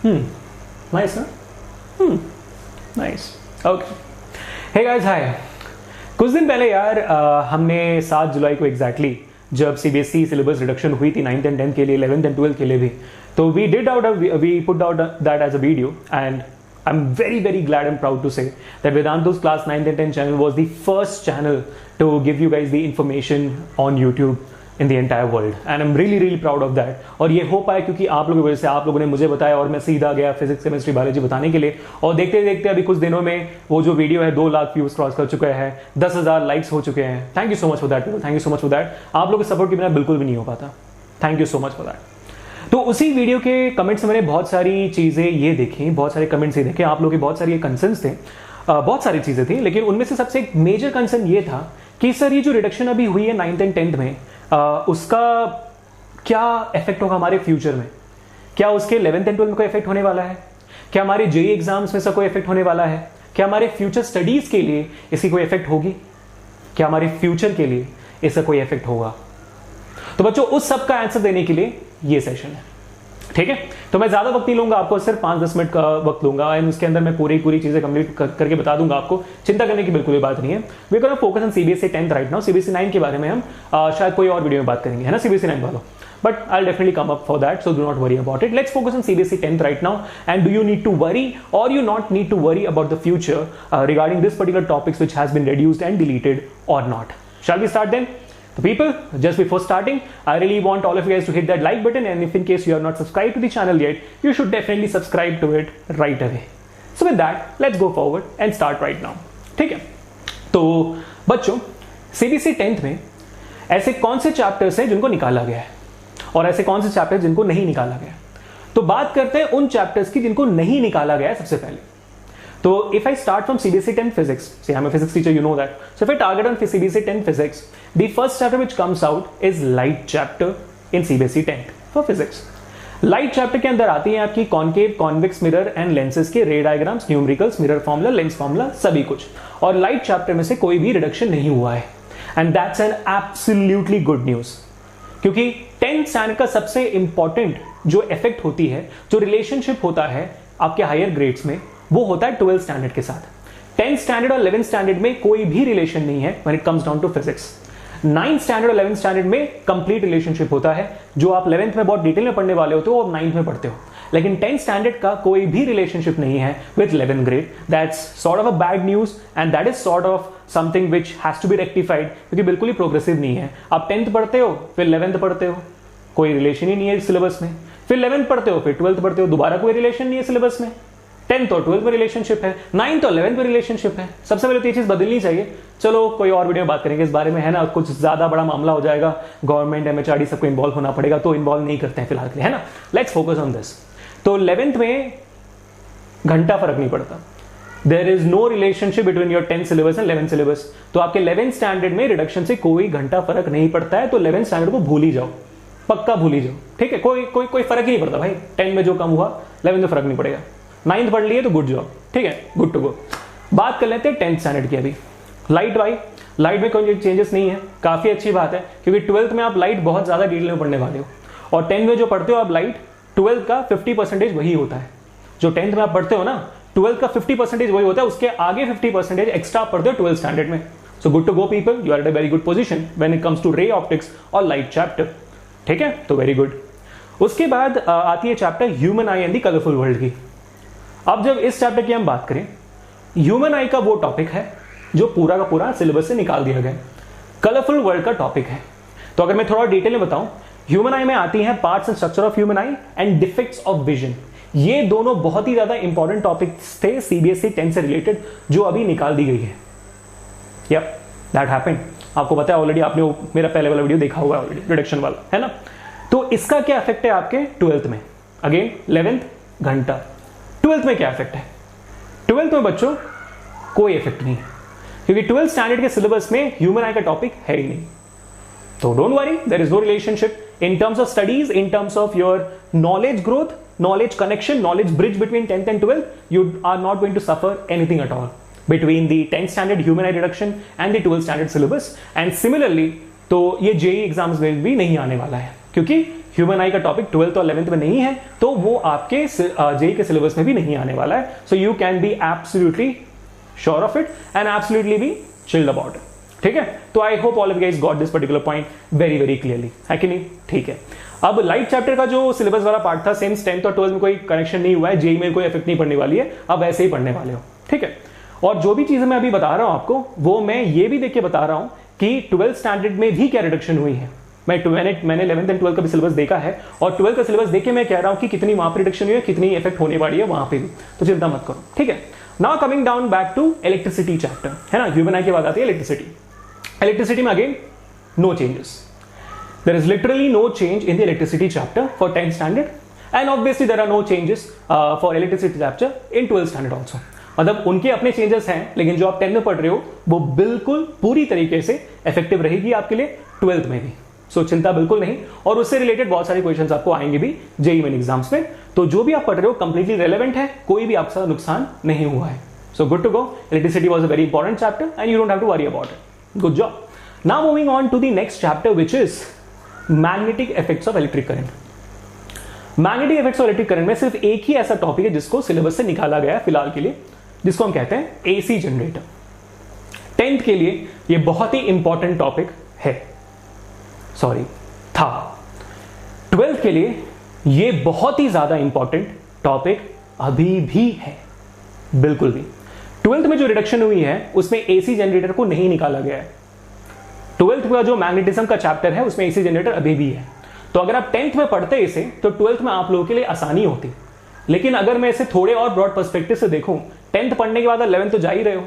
Nice ना? Nice, okay. Hey guys, हाय। कुछ दिन पहले यार हमने 7 जुलाई को एग्जैक्टली जब सीबीएसई सिलेबस रिडक्शन हुई थी 9th and 10th के लिए, 11th and 12th के लिए भी, तो we put out that as a video and I'm very glad and proud to say that Vedantu's class 9th and 10th channel was the first channel to give you guys the information on YouTube in the entire world, and I'm really proud of that। और ये हो पाया क्योंकि आप लोगों की वजह से, आप लोगों ने मुझे बताया और मैं सीधा गया फिजिक्स केमिस्ट्री बायोलॉजी बताने के लिए, और देखते देखते अभी कुछ दिनों में वो जो वीडियो है 2 लाख व्यूज क्रॉस कर चुका है, 10,000 लाइक्स हो चुके हैं। Thank you so much for that, thank you so much for that. आप लोगों के सपोर्ट के बिना बिल्कुल भी नहीं हो पाता। Thank you so much for that. तो उसी वीडियो के कमेंट्स में मैंने बहुत सारी चीज़ें ये देखी, बहुत सारे कमेंट्स ये देखे, आप लोगों के बहुत सारी कंसर्न्स थे, बहुत सारी चीज़ें थी, लेकिन उनमें से सबसे एक मेजर कंसर्न ये था कि सर ये जो रिडक्शन अभी हुई है 9th and 10th में, उसका क्या इफेक्ट होगा हमारे फ्यूचर में? क्या उसके 11th and 12th में कोई इफेक्ट होने वाला है? क्या हमारे जेईई एग्जाम्स में से कोई इफेक्ट होने वाला है? क्या हमारे फ्यूचर स्टडीज़ के लिए इसकी कोई इफेक्ट होगी? क्या हमारे फ्यूचर के लिए इसका कोई इफेक्ट होगा? तो बच्चों, उस सब का आंसर देने के लिए ये सेशन है, ठीक है? तो मैं ज्यादा वक्त नहीं लूंगा, आपको सिर्फ 5-10 मिनट का वक्त लूंगा एंड उसके अंदर मैं पूरी चीजें कंप्लीट करके बता दूंगा आपको। चिंता करने की बिल्कुल भी बात नहीं है। We gonna focus on CBSE 10th right now. CBSE 9 के बारे में हम शायद कोई और वीडियो में बात करेंगे, है ना, सीबीएसई 9 वालों, but I'll definitely come up for that, so do not worry about it. Let's focus on CBSE 10th right now. And do you need to worry or you not need to worry about the future regarding this particular topics which has been reduced and deleted or not? Shall we start then? So people, just before starting, I really want all of you guys to hit that like button, and if in case you are not subscribed to the channel yet, you should definitely subscribe to it right away. So with that, let's go forward and start right now. ठीक है? तो बच्चों, CBSE 10th में ऐसे कौन से chapters हैं जिनको निकाला गया है और ऐसे कौन से चैप्टर्स जिनको नहीं निकाला गया? तो बात करते हैं उन चैप्टर्स की जिनको नहीं निकाला गया है सबसे पहले। तो if I start from CBSE 10th physics, see I'm a physics teacher, you know that. So if I target on CBSE 10th physics, the first chapter which comes out is light chapter in CBSE 10th for physics. Light chapter के अंदर आती है आपकी concave, convex mirror and lenses के ray diagrams, numericals, mirror formula, lens formula, सभी कुछ। और light chapter में से कोई भी रिडक्शन नहीं हुआ है, and that's an absolutely good news, क्योंकि 10th स्टैंडर्ड का सबसे इंपॉर्टेंट जो इफेक्ट होती है, जो रिलेशनशिप होता है आपके हायर ग्रेड्स में, वो होता है 12th स्टैंडर्ड के साथ। 10th स्टैंडर्ड और 11th स्टैंडर्ड में कोई भी रिलेशन नहीं है when it comes down to physics. 9th standard और 11th स्टैंडर्ड में कंप्लीट रिलेशनशिप होता है, जो आप 11th में बहुत डिटेल में पढ़ने वाले होते हो और 9th में पढ़ते हो, लेकिन 10th स्टैंडर्ड का कोई भी रिलेशनशिप नहीं है with 11th grade. That's sort of a bad news and that is sort of something which has to be rectified, क्योंकि बिल्कुल ही प्रोग्रेसिव नहीं है। आप 10th पढ़ते हो, फिर 11th पढ़ते हो, कोई रिलेशन ही नहीं है सिलेबस में, फिर 11th पढ़ते हो, फिर 12th पढ़ते हो, दोबारा कोई रिलेशन नहीं है सिलेबस में। 10th और 12th में रिलेशनशिप है, 9th और 11th में रिलेशनशिप है। सबसे पहले तो ये चीज बदलनी चाहिए। चलो कोई और वीडियो में बात करेंगे इस बारे में, है ना, कुछ ज्यादा बड़ा मामला हो जाएगा, गवर्नमेंट, एमएचआरडी सबको इन्वॉल्व होना पड़ेगा, तो इन्वॉल्व नहीं करते हैं फिलहाल के लिए, है ना। Let's focus on this. तो 11th में घंटा फर्क नहीं पड़ता, there is no relationship between your 10th syllabus and 11th syllabus. तो आपके 11th स्टैंडर्ड में रिडक्शन से कोई घंटा फर्क नहीं पड़ता है, तो 11th स्टैंडर्ड को भूल ही जाओ, पक्का भूल ही जाओ, ठीक है। कोई फर्क ही नहीं पड़ता भाई, 10 में जो कम हुआ 11th में फर्क नहीं पड़ेगा। 9th पढ़ लिए तो गुड जॉब, ठीक है, गुड टू गो। बात कर लेते हैं 10th स्टैंडर्ड की। अभी लाइट में कोई चेंजेस नहीं है, काफी अच्छी बात है, क्योंकि 12th में आप लाइट बहुत ज्यादा डिटेल में पढ़ने वाले हो, और 10th में जो पढ़ते हो आप लाइट, 12th का 50% वही होता है। जो 10th में आप पढ़ते हो ना, 12th का 50% वही होता है, उसके आगे 50% एक्स्ट्रा पढ़ते हो 12th स्टैंडर्ड में। So good to go people, you are at a very good position when it comes to ray optics और लाइट चैप्टर, ठीक है, तो वेरी गुड। उसके बाद आती है chapter human eye and the colourful world की। अब जब इस चैप्टर की हम बात करें, ह्यूमन आई का वो टॉपिक है जो पूरा का पूरा सिलेबस से निकाल दिया गया, कलरफुल वर्ल्ड का टॉपिक है। तो अगर मैं थोड़ा डिटेल में बताऊं, ह्यूमन आई में आती है parts and structure of human eye and defects of vision. ये दोनों बहुत ही ज्यादा इंपॉर्टेंट टॉपिक्स थे सीबीएसई 10 से रिलेटेड, जो अभी निकाल दी गई है। Yup, that happened. आपको पता है ऑलरेडी, आपने मेरा पहले वाला वीडियो देखा हुआ है ऑलरेडी, रिडक्शन वाला, है ना। तो इसका क्या इफेक्ट है आपके 12th में? अगेन 11th घंटा। 12th में क्या इफेक्ट है? 12th में बच्चों कोई इफेक्ट नहीं, क्योंकि 12th स्टैंडर्ड के सिलेबस में ह्यूमन आई का टॉपिक है ही नहीं। तो don't worry, there is no relationship in terms of studies, in terms of your knowledge growth, knowledge connection, knowledge bridge between 10th and 12th, you are not going to suffer anything at all between the 10th standard human eye reduction and the 12th standard syllabus. And similarly, तो ये JEE exams में भी नहीं आने वाला है, क्योंकि human आई का टॉपिक 12th और 11th में नहीं है तो वो आपके जेई के सिलेबस में भी नहीं आने वाला है. So you can be absolutely sure of it and absolutely be chilled about it. ठीक है, तो I hope all of you guys got this particular point very very clearly, है कि नहीं. ठीक है, अब लाइट चैप्टर का जो सिलेबस वाला पार्ट था सेम 10th और 12th में कोई कनेक्शन नहीं हुआ है, जेई में कोई इफेक्ट नहीं पड़ने वाली है, अब ऐसे ही पढ़ने वाले हो. ठीक है, और जो भी चीजें मैं अभी बता रहा हूं आपको वो मैं ये भी देख के बता रहा हूं कि 12th स्टैंडर्ड में भी क्या रिडक्शन हुई है. मैंने 11th एंड 12th का भी सिलेबस देखा है और 12th का सिलेबस देख के मैं कह रहा हूं कि कितनी वहां पर रिडक्शन हुई है, कितनी इफेक्ट होने वाली है वहां पे भी, तो चिंता मत करो. ठीक है, now coming down back to electricity chapter, है ना. ह्यूमन आई के बाद आती है इलेक्ट्रिसिटी. इलेक्ट्रिसिटी में again no changes. There is literally no change in the electricity chapter for 10th standard and obviously there are no changes for electricity chapter in 12th standard also. मतलब उनके अपने changes हैं लेकिन जो आप 10th में पढ़ रहे हो वो बिल्कुल पूरी तरीके से इफेक्टिव रहेगी आपके लिए 12th में भी. सो चिंता बिल्कुल नहीं, और उससे रिलेटेड बहुत सारे क्वेश्चंस आपको आएंगे भी जेईई मेन एग्जाम्स में. तो जो भी आप पढ़ रहे हो कंप्लीटली रेलेवेंट है, कोई भी आपका नुकसान नहीं हुआ है. So good to go. Electricity was a very important chapter and you don't have to worry about it. Good job. Now moving on to the next chapter which is magnetic effects of electric current. Magnetic effects of electric current में सिर्फ एक ही ऐसा topic है जिसको syllabus से निकाला गया है फिलहाल के लिए, जिसको हम कहते हैं एसी जनरेटर. 10th के लिए ये बहुत ही इंपॉर्टेंट टॉपिक है, सॉरी था. 12th के लिए ये बहुत ही ज्यादा इंपॉर्टेंट टॉपिक अभी भी है, बिल्कुल भी. 12th में जो रिडक्शन हुई है उसमें एसी जनरेटर को नहीं निकाला गया है. 12th का जो मैग्नेटिज्म का चैप्टर है उसमें एसी जनरेटर अभी भी है. तो अगर आप 10th में पढ़ते इसे तो 12th में आप लोगों के लिए आसानी होती. लेकिन अगर मैं इसे थोड़े और ब्रॉड पर्सपेक्टिव से देखूं, 10th पढ़ने के बाद 11th तो जा ही रहे हो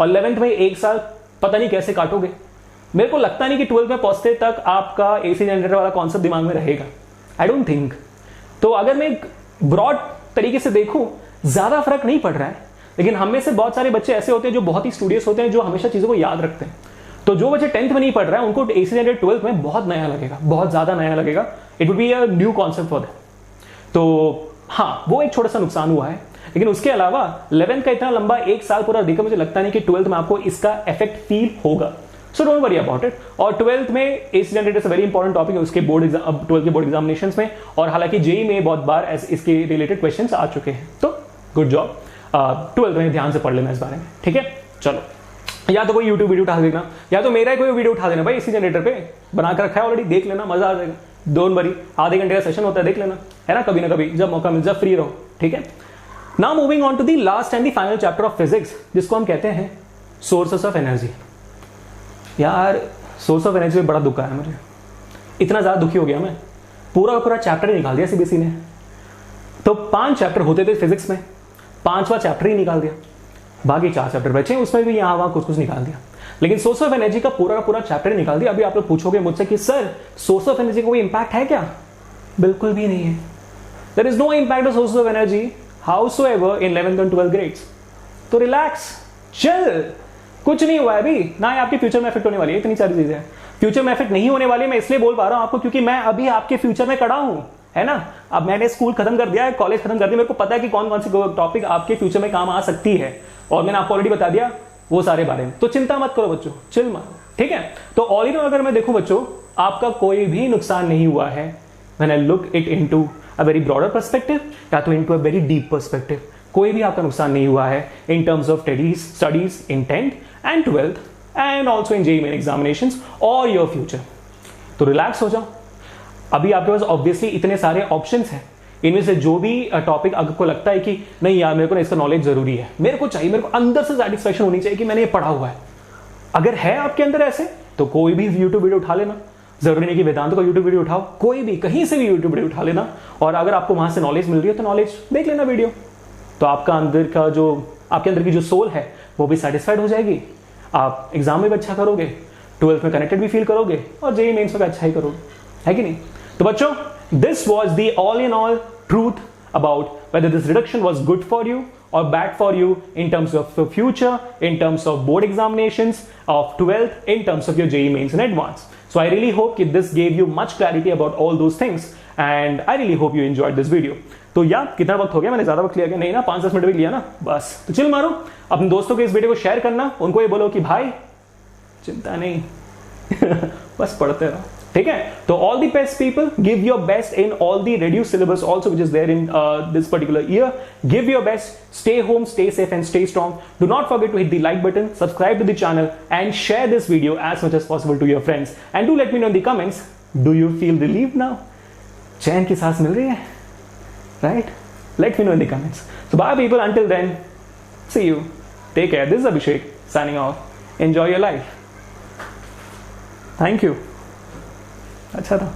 और 11th में एक साल पता नहीं कैसे काटोगे. मेरे को लगता नहीं कि 12th में पहुंचते तक आपका एसी जनरेटर वाला कॉन्सेप्ट दिमाग में रहेगा. I don't think. तो अगर मैं ब्रॉड तरीके से देखूं ज्यादा फर्क नहीं पड़ रहा है, लेकिन हम में से बहुत सारे बच्चे ऐसे होते हैं जो बहुत ही स्टूडियस होते हैं, जो हमेशा चीजों को याद रखते हैं. तो जो बच्चे 10th में नहीं पढ़ रहा है उनको एसी जनरेटर 12th में बहुत नया लगेगा, बहुत ज्यादा नया लगेगा. It would be a new concept for them. तो हाँ, वो एक छोटा सा नुकसान हुआ है. लेकिन उसके अलावा 11th का इतना लंबा एक साल पूरा देखकर मुझे लगता नहीं कि 12th में आपको इसका इफेक्ट फील होगा. So don't worry about it. और 12th में एसी जनरेटर से वेरी इंपॉर्टेंट टॉपिक है उसके बोर्ड एग्जाम, 12th के बोर्ड एग्जामिनेशन में, और हालांकि जेईई में बहुत बार इसके रिलेटेड क्वेश्चन आ चुके हैं. तो गुड जॉब. 12th में ध्यान से पढ़ लेना इस बारे में. ठीक है, चलो. या तो कोई यूट्यूब वीडियो उठा देना या तो मेरा कोई वीडियो उठा देना भाई, एसी जनरेटर पे बना कर रखा है ऑलरेडी, देख लेना, मजा आ जाएगा. डोंट वरी, आधे घंटे का सेशन होता है, देख लेना, है ना, कभी ना कभी जब मौका मिल, जब फ्री रहो. ठीक है. Now moving on to the last and the final chapter of physics, जिसको हम कहते हैं सोर्सेस ऑफ एनर्जी. यार सोर्स ऑफ एनर्जी में बड़ा दुख आया मुझे, इतना ज्यादा दुखी हो गया मैं. पूरा चैप्टर ही निकाल दिया सीबीएसई ने. तो 5 चैप्टर होते थे फिजिक्स में, 5वां चैप्टर ही निकाल दिया. बाकी 4 चैप्टर बचे, उसमें भी यहाँ वहां कुछ निकाल दिया. लेकिन सोर्स ऑफ एनर्जी का पूरा चैप्टर निकाल दिया. अभी आप लोग पूछोगे मुझसे कि सर सोर्स ऑफ एनर्जी का कोई इंपैक्ट है क्या? बिल्कुल भी नहीं है. There is no impact of source of energy howsoever in 11th और 12th ग्रेड्स. तो रिलैक्स, चिल, कुछ नहीं हुआ है अभी. ना ही आपके फ्यूचर में इफेक्ट होने वाली है. इतनी सारी चीजें फ्यूचर में इफेक्ट नहीं होने वाली है. मैं इसलिए बोल पा रहा हूं आपको क्योंकि मैं अभी आपके फ्यूचर में खड़ा हूं, है ना. अब मैंने स्कूल खत्म कर दिया है, कॉलेज खत्म कर दिया, मेरे को पता है कि कौन कौन सी टॉपिक आपके फ्यूचर में काम आ सकती है, और मैंने आपको ऑलरेडी बता दिया वो सारे बारे में. तो चिंता मत करो बच्चों, चिल मारो. ठीक है. तो ऑल इन ऑल अगर मैं देखूं बच्चों, आपका कोई भी नुकसान नहीं हुआ है. When I look it into a very broader perspective या तो into a very deep perspective, कोई भी आपका नुकसान नहीं हुआ है इन terms of studies in 10th and 12th and also in JEE main examinations और योर फ्यूचर. तो रिलैक्स हो जाओ. अभी आपके पास ऑब्वियसली इतने सारे ऑप्शंस हैं, इनमें से जो भी टॉपिक आपको लगता है कि नहीं यार मेरे को ना इसका नॉलेज जरूरी है, मेरे को चाहिए, मेरे को अंदर से सेटिस्फैक्शन होनी चाहिए कि मैंने ये पढ़ा हुआ है, अगर है आपके अंदर ऐसे, तो कोई भी यूट्यूब वीडियो उठा लेना. जरूरी नहीं कि वेदांत का यूट्यूब वीडियो उठाओ, कोई भी कहीं से भी यूट्यूब वीडियो उठा लेना, और अगर आपको वहां से नॉलेज मिल रही है तो नॉलेज देख लेना वीडियो. तो आपका अंदर का जो आपके अंदर की जो सोल है वो भी सेटिस्फाइड हो जाएगी. आप एग्जाम में भी अच्छा करोगे, 12th में कनेक्टेड भी फील करोगे, और जेईई मेंस में अच्छा ही करोगे, है कि नहीं. तो बच्चों, this was the all in all truth about whether this reduction was good for you or bad for you in terms of the future, in terms of board examinations of 12th, in terms of your JEE mains and advanced. So I really hope that this gave you much clarity about all those things, and I really hope you enjoyed this video. तो यार कितना वक्त हो गया, मैंने ज्यादा वक्त लिया क्या? नहीं ना, 5-10 मिनट भी लिया ना बस. तो चिल मारो, अपने दोस्तों को इस वीडियो को शेयर करना, उनको ये बोलो कि भाई चिंता नहीं बस पढ़ते रहो. ठीक है, तो all the best people, give your best in all the reduced syllabus also which is there in this particular year. Give your best, stay home, stay safe and stay strong. Do not forget to hit the like button, subscribe to the channel and share this video as much as possible to your friends. And do let me know in the comments, do you feel relieved now? चैन की सांस मिल रही है, right? Let me know in the comments. So bye people, until then, see you. Take care. This is Abhishek signing off. Enjoy your life. Thank you. अच्छा था.